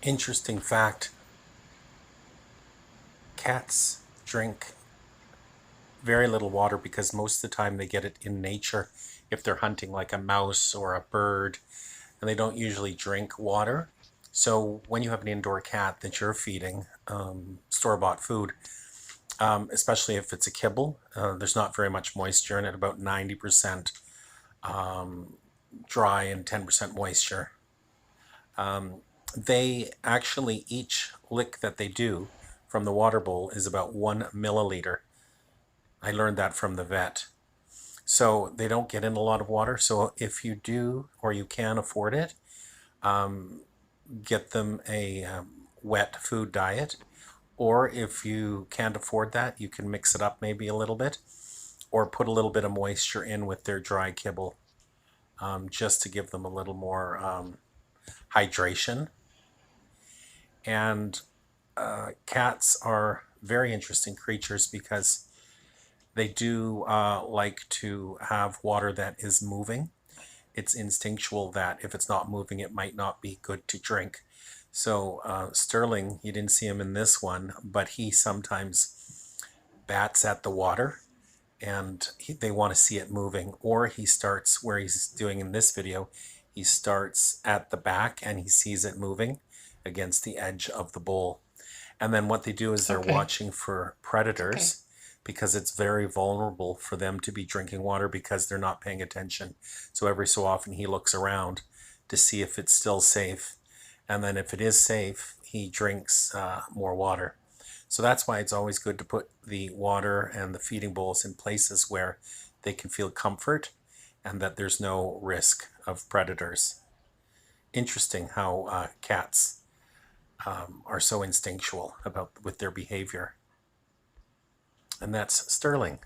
Interesting fact, cats drink very little water because most of the time they get it in nature if they're hunting like a mouse or a bird, and they don't usually drink water. So when you have an indoor cat that you're feeding store-bought food, especially if it's a kibble, there's not very much moisture in it, about 90% dry and 10% moisture. They actually, each lick that they do from the water bowl is about 1 milliliter. I learned that from the vet. So they don't get in a lot of water. So if you do or you can afford it, get them a wet food diet. Or if you can't afford that, you can mix it up maybe a little bit or put a little bit of moisture in with their dry kibble, just to give them a little more hydration. And cats are very interesting creatures because they do like to have water that is moving. It's instinctual that if it's not moving, it might not be good to drink. So Sterling, you didn't see him in this one, but he sometimes bats at the water and they want to see it moving. Or he starts where he's doing in this video, he starts at the back and he sees it moving against the edge of the bowl. And then what they do is they're Okay. watching for Okay. predators because it's very vulnerable for them to be drinking water because they're not paying attention. So every so often he looks around to see if it's still safe. And then if it is safe, he drinks more water. So that's why it's always good to put the water and the feeding bowls in places where they can feel comfort and that there's no risk of predators. Interesting how cats are so instinctual about with their behavior. And that's Sterling.